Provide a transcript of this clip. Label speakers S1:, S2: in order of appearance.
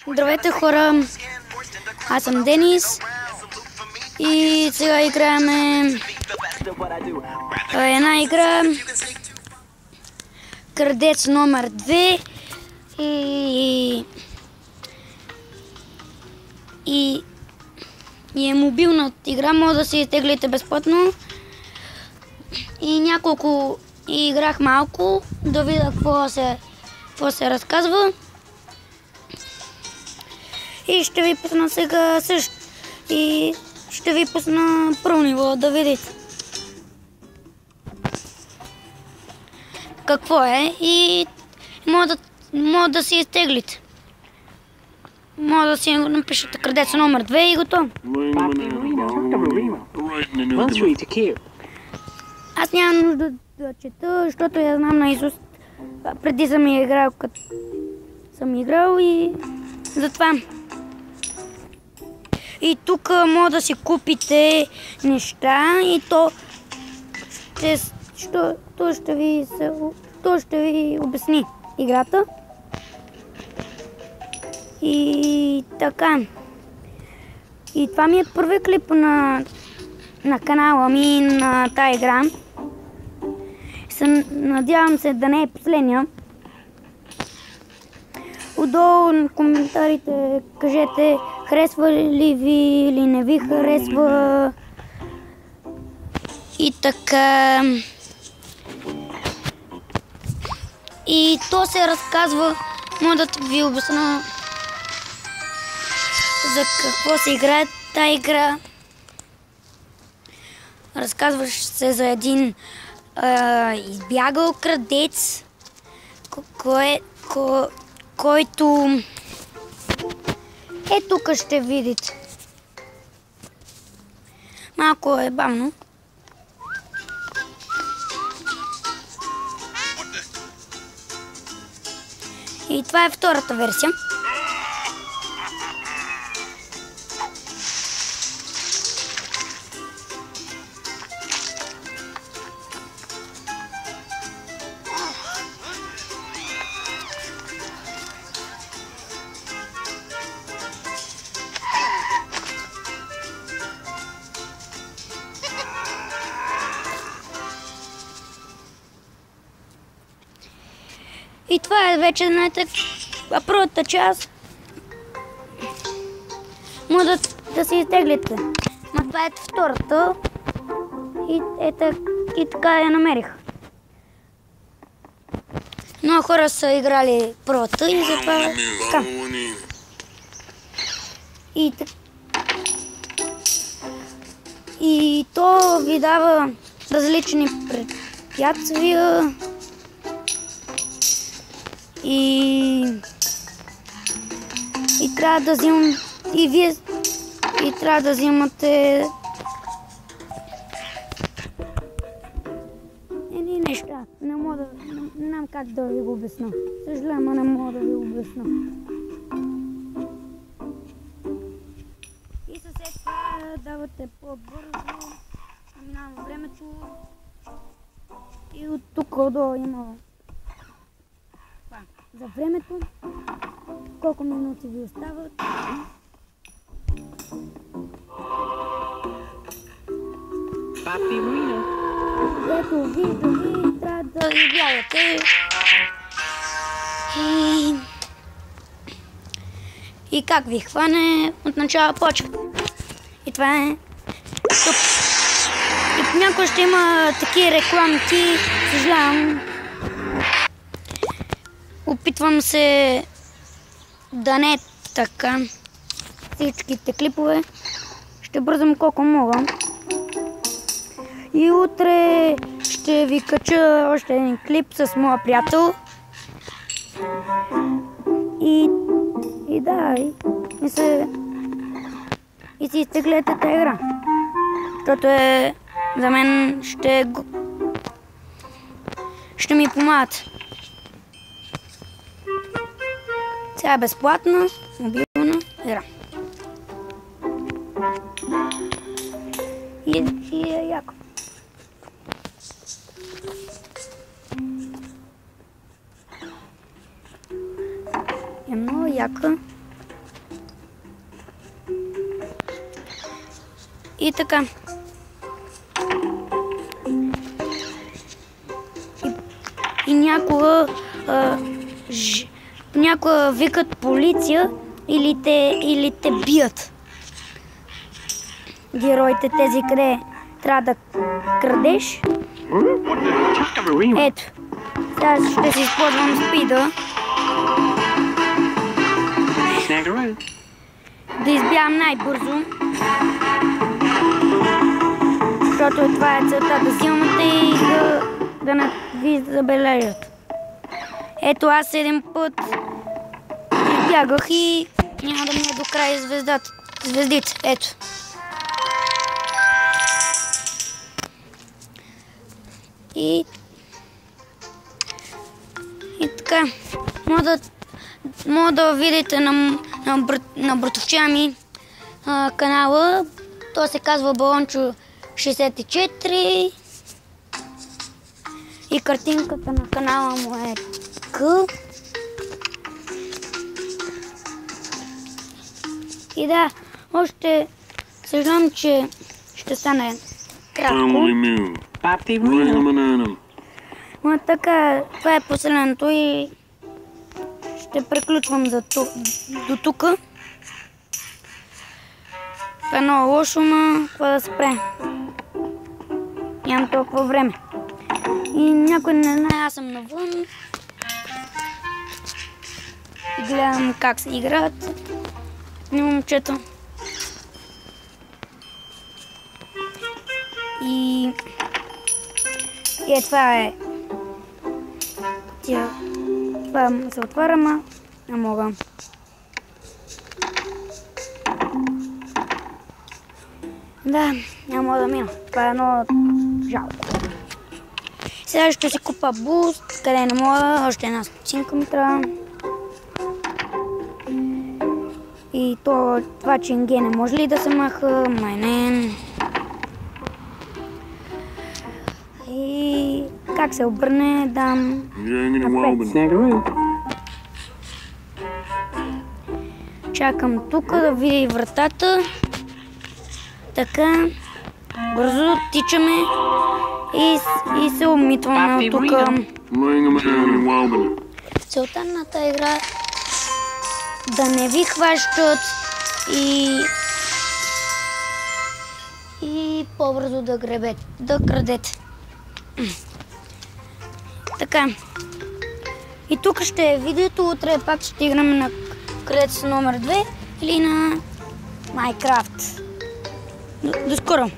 S1: Здравейте хора, аз съм Денис и сега играем една игра Крадец номер 2 и е мобилна игра, може да си изтеглите безплатно и играх малко да видя какво се разказва. И ще ви пусна сега също. И ще ви пусна първо ниво да видите какво е и може да си изтеглите. Може да си напишете Крадец номер 2 и готово. Аз нямам нужда да чета, защото я знам наизуст. Преди съм я играл, като съм играл и затова. И тук може да си купите неща и то ще ви обясни играта. И така. И това ми е първи клип на канала ми на тази игра. Надявам се да не е последния. Отдолу на коментарите кажете харесва ли ви или не ви харесва. И така. И то се разказва, мога да ви обясня за какво се играе тази игра. Разказваш се за един избягал крадец, който тук ще видите. Малко е бавно. И това е втората версия. И това е вече, знаете, първата част. Може да си изтеглите. Но това е втората. И така я намерих. Много хора са играли първата и затова така. И то ви дава различни препятствия. И трябва да взимам и трябва да взимате едни неща. Не знам как да ви го обясня. Съжалявам, не мога да ви го обясня. И след това давате по-бързо, минава времето и от тук отдолу има за времето, колко минути ви остават. Ето ви трябва да избягате. И как ви хване, отначало почвате. И това е. И понякога ще има такива рекламки, съжалявам. Опитвам се да не е така. Всичките клипове ще бързам колко мога. И утре ще ви кача още един клип с моя приятел. И си изтеглете тази игра. Защото за мен ще ми помагат. Сега е безплатна, мобилна игра. И е яко. Е много яка. И така. И някога викат полиция или те бият. Героите тези, къде трябва да крадеш. Ето. Сега ще си използвам спида. Да избягам най-бързо. Защото това е целта, да взимате и да не ви забележат. Ето аз един път избягах и няма да ми е до края звездите. Ето. И така. Мога да видите на братовча ми канала. То се казва Балончо 64. И картинката на канала му е К. И да, още съжалявам, че ще стане кратко. Но така, това е последното и ще приключвам до тук. Това е много лошо, но това да спре. Нямам толкова време. И някой не знае, аз съм навън. И гледам как се играят момчета. И това е. Това се отваря, ма не мога. Да, няма да мина. Това е едно жалко. Сега ще си купа буст, къде не мога, още една стотинка ми трябва. И това ченге не може ли да се маха? Май не. И как се обърне, дам напред. Чакам тук да видя вратата. Така, бързо тичаме и се умитваме от тук. Целта на тази игра да не ви хващат и по-бързо да крадете. Така. И тук ще е видеото, утре пак ще играме на Крадеца номер 2 или на Майнкрафт. До скоро!